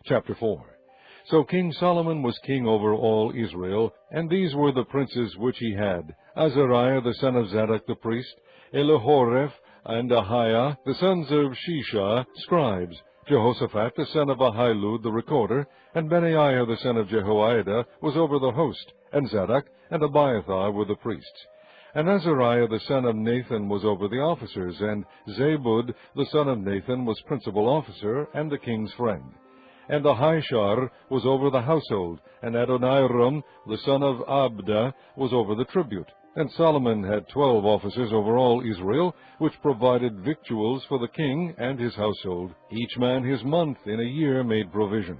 Chapter 4. So King Solomon was king over all Israel, and these were the princes which he had: Azariah the son of Zadok the priest, Elihoreph and Ahiah the sons of Shisha, scribes, Jehoshaphat the son of Ahilud the recorder, and Benaiah the son of Jehoiada was over the host, and Zadok and Abiathar were the priests. And Azariah the son of Nathan was over the officers, and Zabud the son of Nathan was principal officer, and the king's friend. And Ahishar was over the household, and Adoniram the son of Abda was over the tribute. And Solomon had 12 officers over all Israel, which provided victuals for the king and his household. Each man his month in a year made provision.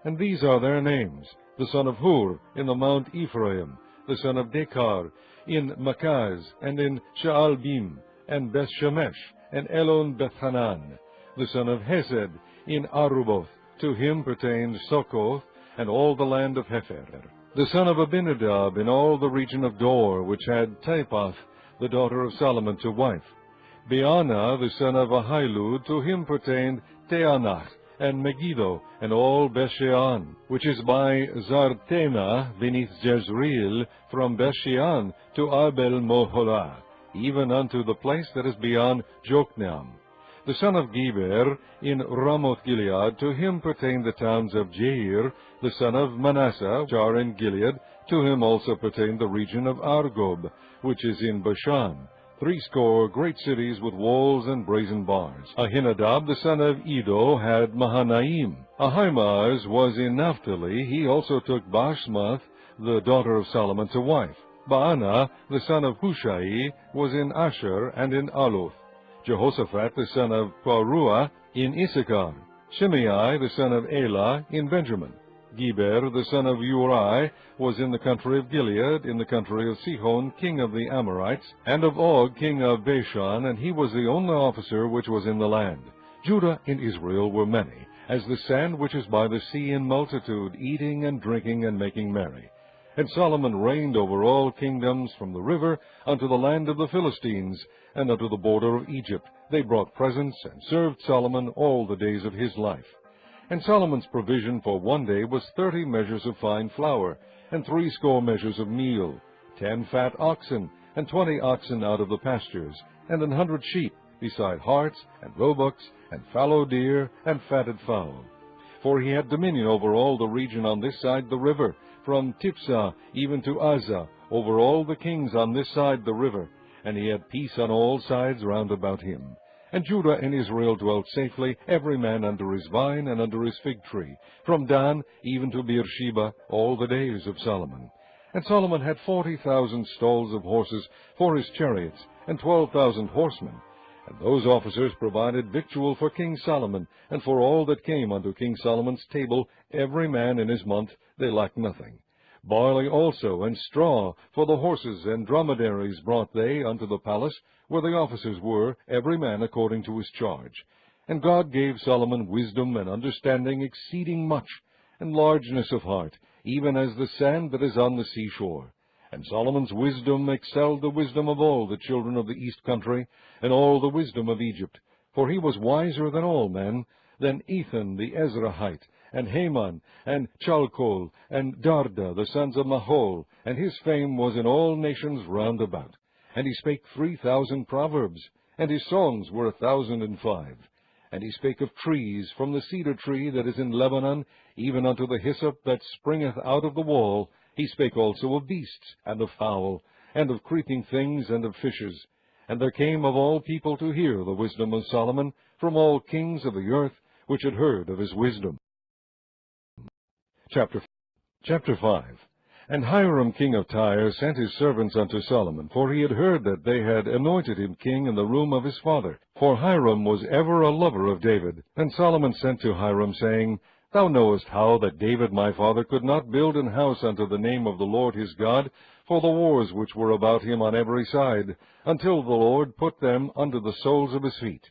And these are their names: the son of Hur in the Mount Ephraim, the son of Dekar in Makaz, and in Shaalbim, and Bethshemesh, and Elon Bethanan, the son of Hesed in Aruboth. To him pertained Sokoth, and all the land of Hepher. The son of Abinadab in all the region of Dor, which had Taphath, the daughter of Solomon, to wife. Baana, the son of Ahilud, to him pertained Teanach, and Megiddo, and all Bethshean, which is by Zartena, beneath Jezreel, from Bethshean to Abel-Moholah, even unto the place that is beyond Jokneam. The son of Geber in Ramoth-Gilead, to him pertained the towns of Jair, the son of Manasseh, which are in Gilead. To him also pertained the region of Argob, which is in Bashan, 80 great cities with walls and brazen bars. Ahinadab, the son of Edo, had Mahanaim. Ahimaaz was in Naphtali. He also took Bashmath, the daughter of Solomon, to wife. Baana, the son of Hushai, was in Asher and in Aloth. Jehoshaphat the son of Paruah in Issachar, Shimei the son of Elah in Benjamin. Geber the son of Uri was in the country of Gilead, in the country of Sihon king of the Amorites, and of Og king of Bashan, and he was the only officer which was in the land. Judah and Israel were many, as the sand which is by the sea in multitude, eating and drinking and making merry. And Solomon reigned over all kingdoms from the river unto the land of the Philistines, and unto the border of Egypt. They brought presents, and served Solomon all the days of his life. And Solomon's provision for one day was 30 measures of fine flour, and 80 measures of meal, 10 fat oxen, and 20 oxen out of the pastures, and 100 sheep, beside harts, and roebucks, and fallow deer, and fatted fowl. For he had dominion over all the region on this side the river, from Tiphsah even to Uzzah, over all the kings on this side the river, and he had peace on all sides round about him. And Judah and Israel dwelt safely, every man under his vine and under his fig tree, from Dan even to Beersheba, all the days of Solomon. And Solomon had 40,000 stalls of horses for his chariots, and 12,000 horsemen. And those officers provided victual for King Solomon, and for all that came unto King Solomon's table, every man in his month. They lacked nothing. Barley also and straw for the horses and dromedaries brought they unto the palace, where the officers were, every man according to his charge. And God gave Solomon wisdom and understanding exceeding much, and largeness of heart, even as the sand that is on the seashore. And Solomon's wisdom excelled the wisdom of all the children of the east country, and all the wisdom of Egypt. For he was wiser than all men, than Ethan the Ezrahite, and Haman, and Chalcol, and Darda, the sons of Mahol, and his fame was in all nations round about. And he spake 3,000 proverbs, and his songs were 1,005. And he spake of trees, from the cedar tree that is in Lebanon, even unto the hyssop that springeth out of the wall. He spake also of beasts, and of fowl, and of creeping things, and of fishes. And there came of all people to hear the wisdom of Solomon, from all kings of the earth, which had heard of his wisdom. Chapter 5. And Hiram king of Tyre sent his servants unto Solomon, for he had heard that they had anointed him king in the room of his father. For Hiram was ever a lover of David. And Solomon sent to Hiram, saying, Thou knowest how that David my father could not build an house unto the name of the Lord his God, for the wars which were about him on every side, until the Lord put them under the soles of his feet.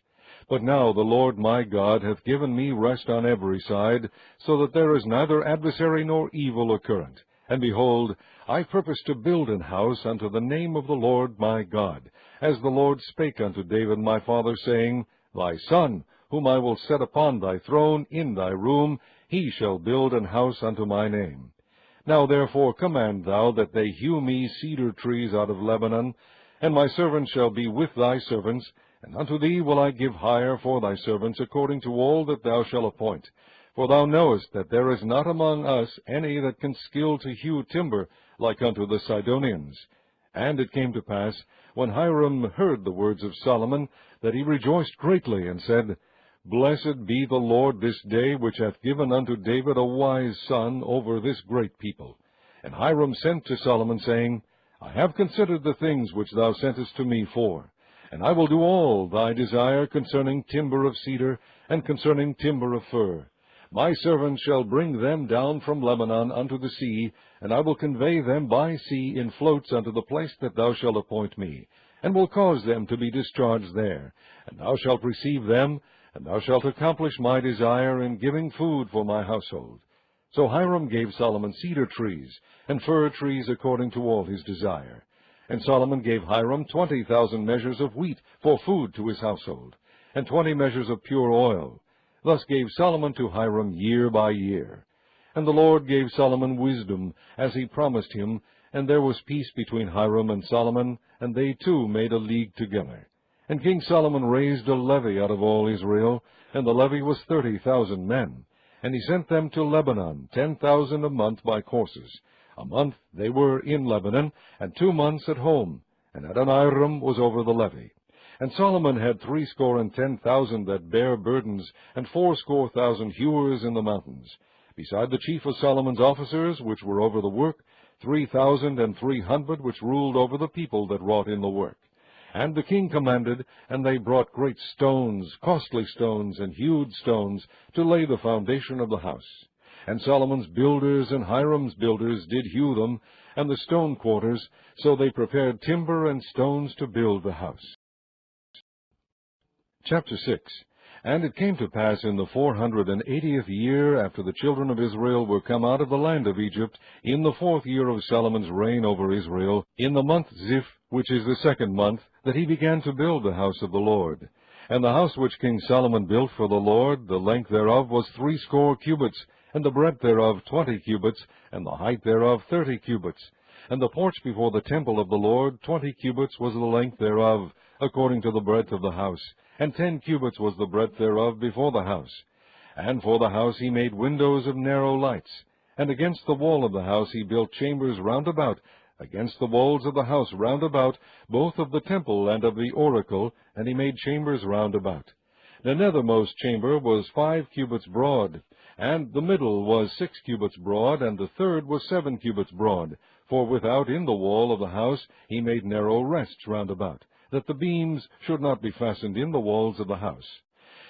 But now the Lord my God hath given me rest on every side, so that there is neither adversary nor evil occurrent. And behold, I purpose to build an house unto the name of the Lord my God, as the Lord spake unto David my father, saying, Thy son, whom I will set upon thy throne in thy room, he shall build an house unto my name. Now therefore command thou that they hew me cedar trees out of Lebanon, and my servants shall be with thy servants, and unto thee will I give hire for thy servants according to all that thou shalt appoint. For thou knowest that there is not among us any that can skill to hew timber like unto the Sidonians. And it came to pass, when Hiram heard the words of Solomon, that he rejoiced greatly, and said, Blessed be the Lord this day, which hath given unto David a wise son over this great people. And Hiram sent to Solomon, saying, I have considered the things which thou sentest to me for, and I will do all thy desire concerning timber of cedar, and concerning timber of fir. My servants shall bring them down from Lebanon unto the sea, and I will convey them by sea in floats unto the place that thou shalt appoint me, and will cause them to be discharged there. And thou shalt receive them, and thou shalt accomplish my desire in giving food for my household. So Hiram gave Solomon cedar trees, and fir trees according to all his desire. And Solomon gave Hiram 20,000 measures of wheat for food to his household, and 20 measures of pure oil. Thus gave Solomon to Hiram year by year. And the Lord gave Solomon wisdom, as he promised him, and there was peace between Hiram and Solomon, and they two made a league together. And King Solomon raised a levy out of all Israel, and the levy was 30,000 men. And he sent them to Lebanon, 10,000 a month by courses. A month they were in Lebanon, and 2 months at home, and Adoniram was over the levy. And Solomon had 70,000 that bare burdens, and 80,000 hewers in the mountains. Beside the chief of Solomon's officers, which were over the work, 3,300 which ruled over the people that wrought in the work. And the king commanded, and they brought great stones, costly stones, and hewed stones, to lay the foundation of the house. And Solomon's builders and Hiram's builders did hew them, and the stone quarters, so they prepared timber and stones to build the house. Chapter 6. And it came to pass in the 480th year after the children of Israel were come out of the land of Egypt, in the 4th year of Solomon's reign over Israel, in the month Ziph, which is the 2nd month, that he began to build the house of the Lord. And the house which King Solomon built for the Lord, the length thereof was 80 cubits, and the breadth thereof 20 cubits, and the height thereof 30 cubits. And the porch before the temple of the Lord, 20 cubits was the length thereof, according to the breadth of the house, and 10 cubits was the breadth thereof before the house. And for the house he made windows of narrow lights. And against the wall of the house he built chambers round about, against the walls of the house round about, both of the temple and of the oracle, and he made chambers round about. The nethermost chamber was 5 cubits broad, and the middle was 6 cubits broad, and the third was 7 cubits broad. For without in the wall of the house he made narrow rests round about, that the beams should not be fastened in the walls of the house.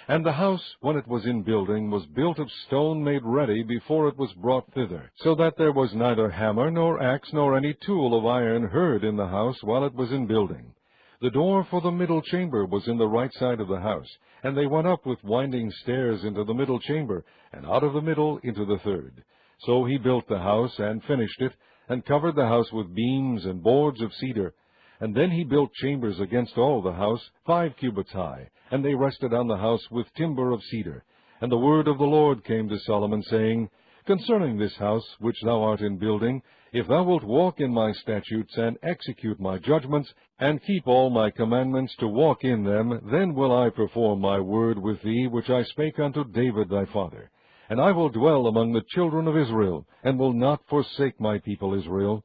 And the house, when it was in building, was built of stone made ready before it was brought thither, so that there was neither hammer nor axe nor any tool of iron heard in the house while it was in building. The door for the middle chamber was in the right side of the house, and they went up with winding stairs into the middle chamber, and out of the middle into the third. So he built the house, and finished it, and covered the house with beams and boards of cedar. And then he built chambers against all the house, 5 cubits high, and they rested on the house with timber of cedar. And the word of the Lord came to Solomon, saying, Concerning this house which thou art in building, if thou wilt walk in my statutes, and execute my judgments, and keep all my commandments to walk in them, then will I perform my word with thee, which I spake unto David thy father. And I will dwell among the children of Israel, and will not forsake my people Israel.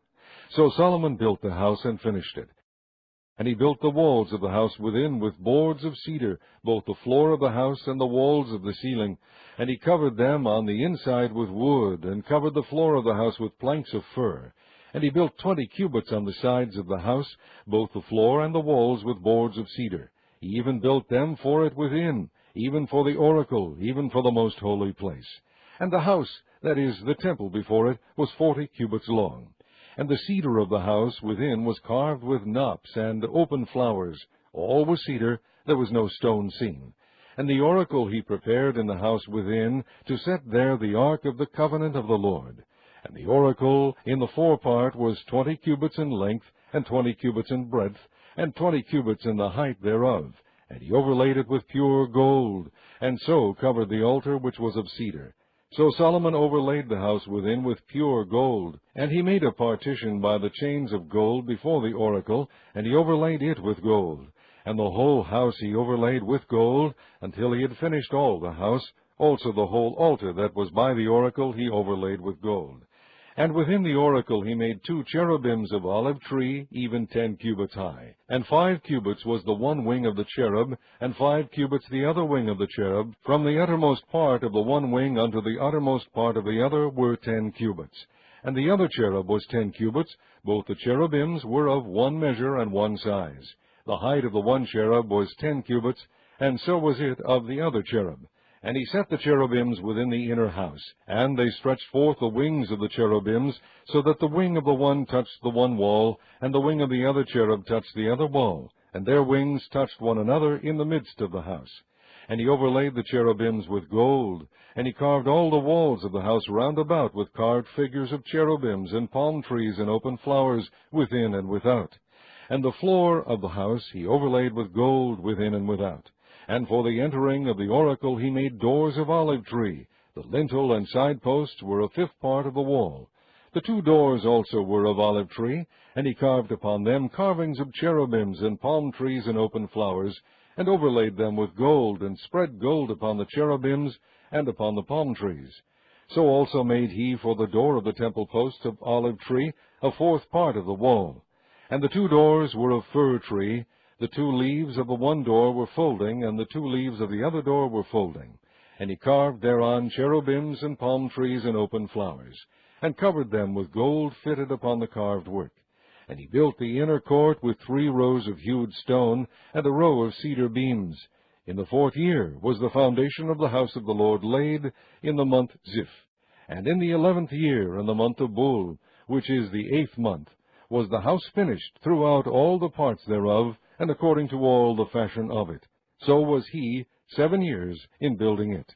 So Solomon built the house, and finished it. And he built the walls of the house within with boards of cedar, both the floor of the house and the walls of the ceiling. And he covered them on the inside with wood, and covered the floor of the house with planks of fir. And he built 20 cubits on the sides of the house, both the floor and the walls with boards of cedar. He even built them for it within, even for the oracle, even for the most holy place. And the house, that is, the temple before it, was 40 cubits long. And the cedar of the house within was carved with knops and open flowers. All was cedar, there was no stone seen. And the oracle he prepared in the house within, to set there the ark of the covenant of the Lord. And the oracle in the forepart was 20 cubits in length, and 20 cubits in breadth, and 20 cubits in the height thereof. And he overlaid it with pure gold, and so covered the altar which was of cedar. So Solomon overlaid the house within with pure gold, and he made a partition by the chains of gold before the oracle, and he overlaid it with gold. And the whole house he overlaid with gold, until he had finished all the house. Also the whole altar that was by the oracle he overlaid with gold. And within the oracle he made 2 cherubims of olive tree, even 10 cubits high. And 5 cubits was the one wing of the cherub, and 5 cubits the other wing of the cherub. From the uttermost part of the one wing unto the uttermost part of the other were 10 cubits. And the other cherub was 10 cubits. Both the cherubims were of one measure and one size. The height of the one cherub was 10 cubits, and so was it of the other cherub. And he set the cherubims within the inner house, and they stretched forth the wings of the cherubims, so that the wing of the one touched the one wall, and the wing of the other cherub touched the other wall, and their wings touched one another in the midst of the house. And he overlaid the cherubims with gold, and he carved all the walls of the house round about with carved figures of cherubims and palm trees and open flowers within and without. And the floor of the house he overlaid with gold within and without. And for the entering of the oracle he made doors of olive tree. The lintel and side posts were a 5th part of the wall. The 2 doors also were of olive tree, and he carved upon them carvings of cherubims and palm trees and open flowers, and overlaid them with gold, and spread gold upon the cherubims and upon the palm trees. So also made he for the door of the temple posts of olive tree a 4th part of the wall. And the 2 doors were of fir tree. The 2 leaves of the one door were folding, and the 2 leaves of the other door were folding. And he carved thereon cherubims and palm trees and open flowers, and covered them with gold fitted upon the carved work. And he built the inner court with 3 rows of hewed stone, and a row of cedar beams. In the 4th year was the foundation of the house of the Lord laid, in the month Ziph. And in the 11th year, in the month of Bul, which is the 8th month, was the house finished throughout all the parts thereof, and according to all the fashion of it. So was he 7 years in building it.